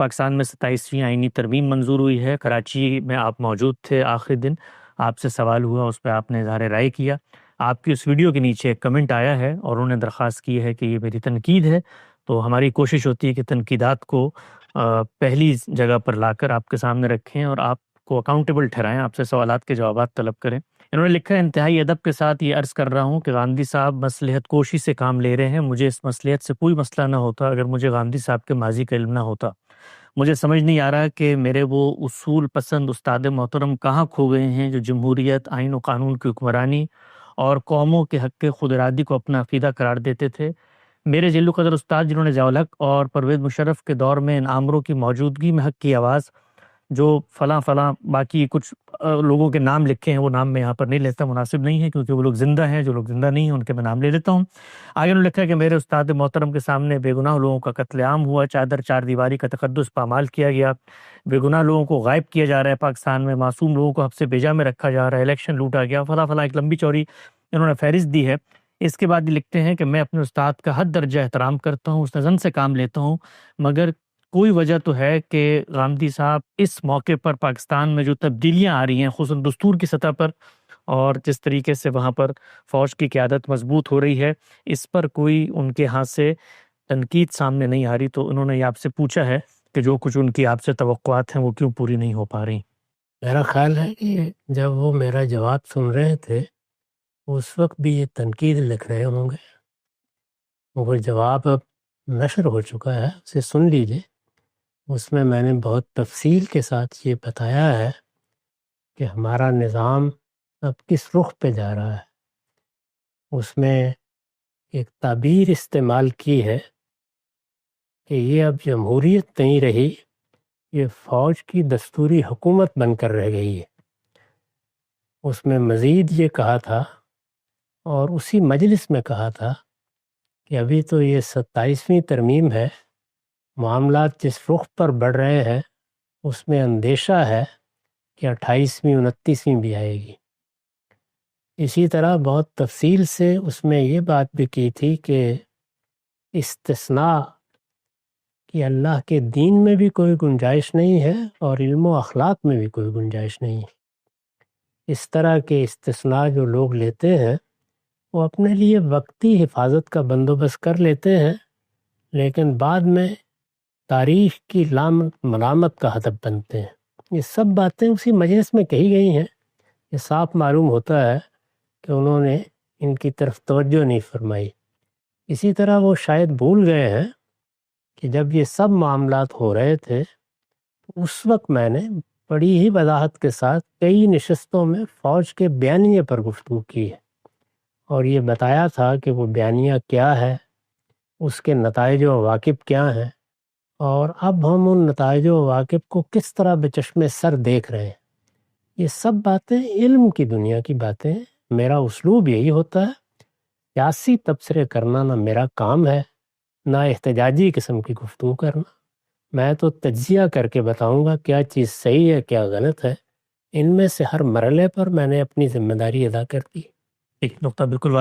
پاکستان میں 27ویں آئینی ترمیم منظور ہوئی ہے۔ کراچی میں آپ موجود تھے، آخری دن آپ سے سوال ہوا، اس پہ آپ نے اظہار رائے کیا۔ آپ کی اس ویڈیو کے نیچے ایک کمنٹ آیا ہے اور انہوں نے درخواست کی ہے کہ یہ میری تنقید ہے، تو ہماری کوشش ہوتی ہے کہ تنقیدات کو پہلی جگہ پر لا کر آپ کے سامنے رکھیں اور آپ کو اکاؤنٹیبل ٹھہرائیں، آپ سے سوالات کے جوابات طلب کریں۔ انہوں نے لکھا ہے، انتہائی ادب کے ساتھ یہ عرض کر رہا ہوں کہ گاندھی صاحب مصلحت کوشی سے کام لے رہے ہیں۔ مجھے اس مصلحت سے کوئی مسئلہ نہ ہوتا اگر مجھے گاندھی صاحب کے ماضی کا علم نہ ہوتا۔ مجھے سمجھ نہیں آ رہا کہ میرے وہ اصول پسند استاد محترم کہاں کھو گئے ہیں جو جمہوریت، آئین و قانون کی حکمرانی اور قوموں کے حق کے خود ارادی کو اپنا عقیدہ قرار دیتے تھے۔ میرے جلو قدر استاد جنہوں نے ضیاء الحق اور پرویز مشرف کے دور میں ان آمروں کی موجودگی میں حق کی آواز، جو فلاں فلاں باقی کچھ لوگوں کے نام لکھے ہیں، وہ نام میں یہاں پر نہیں لیتا، مناسب نہیں ہے کیونکہ وہ لوگ زندہ ہیں، جو لوگ زندہ نہیں ہیں ان کے میں نام لے لیتا ہوں۔ آگے انہوں نے لکھا کہ میرے استاد محترم کے سامنے بے گناہ لوگوں کا قتل عام ہوا، چار دیواری کا تقدس پامال کیا گیا، بے گناہ لوگوں کو غائب کیا جا رہا ہے پاکستان میں، معصوم لوگوں کو حبس بیجا میں رکھا جا رہا ہے، الیکشن لوٹا گیا، فلاں فلاں ایک لمبی چوڑی انہوں نے فہرست دی ہے۔ اس کے بعد یہ لکھتے ہیں کہ میں اپنے استاد کا حد درجہ احترام کرتا ہوں، اس نظم سے کام لیتا ہوں، مگر کوئی وجہ تو ہے کہ گاندھی صاحب اس موقع پر پاکستان میں جو تبدیلیاں آ رہی ہیں، خصوصاً دستور کی سطح پر، اور جس طریقے سے وہاں پر فوج کی قیادت مضبوط ہو رہی ہے، اس پر کوئی ان کے ہاتھ سے تنقید سامنے نہیں آ رہی، تو انہوں نے یہ آپ سے پوچھا ہے کہ جو کچھ ان کی آپ سے توقعات ہیں وہ کیوں پوری نہیں ہو پا رہی۔ میرا خیال ہے کہ جب وہ میرا جواب سن رہے تھے اس وقت بھی یہ تنقید لکھ رہے ہوں گے۔ وہ جواب اب نشر ہو چکا ہے، اسے سن لیجئے۔ اس میں نے بہت تفصیل کے ساتھ یہ بتایا ہے کہ ہمارا نظام اب کس رخ پہ جا رہا ہے۔ اس میں ایک تعبیر استعمال کی ہے کہ یہ اب جمہوریت نہیں رہی، یہ فوج کی دستوری حکومت بن کر رہ گئی ہے۔ اس میں مزید یہ کہا تھا، اور اسی مجلس میں کہا تھا، کہ ابھی تو یہ 27ویں ترمیم ہے، معاملات جس رخ پر بڑھ رہے ہیں اس میں اندیشہ ہے کہ 28ویں 29ویں بھی آئے گی۔ اسی طرح بہت تفصیل سے اس میں یہ بات بھی کی تھی کہ استثناء کہ اللہ کے دین میں بھی کوئی گنجائش نہیں ہے اور علم و اخلاق میں بھی کوئی گنجائش نہیں ہے۔ اس طرح کے استثناء جو لوگ لیتے ہیں وہ اپنے لیے وقتی حفاظت کا بندوبست کر لیتے ہیں، لیکن بعد میں تاریخ کی ملامت کا ہدف بنتے ہیں۔ یہ سب باتیں اسی مجلس میں کہی گئی ہیں۔ یہ صاف معلوم ہوتا ہے کہ انہوں نے ان کی طرف توجہ نہیں فرمائی۔ اسی طرح وہ شاید بھول گئے ہیں کہ جب یہ سب معاملات ہو رہے تھے اس وقت میں نے بڑی ہی وضاحت کے ساتھ کئی نشستوں میں فوج کے بیانیے پر گفتگو کی ہے، اور یہ بتایا تھا کہ وہ بیانیہ کیا ہے، اس کے نتائج و عواقب کیا ہیں، اور اب ہم ان نتائج و عواقب کو کس طرح بچشم سر دیکھ رہے ہیں۔ یہ سب باتیں علم کی دنیا کی باتیں ہیں۔ میرا اسلوب یہی ہوتا ہے، سیاسی تبصرے کرنا نہ میرا کام ہے، نہ احتجاجی قسم کی گفتگو کرنا۔ میں تو تجزیہ کر کے بتاؤں گا کیا چیز صحیح ہے کیا غلط ہے۔ ان میں سے ہر مرحلے پر میں نے اپنی ذمہ داری ادا کر دی۔ ایک نقطہ بالکل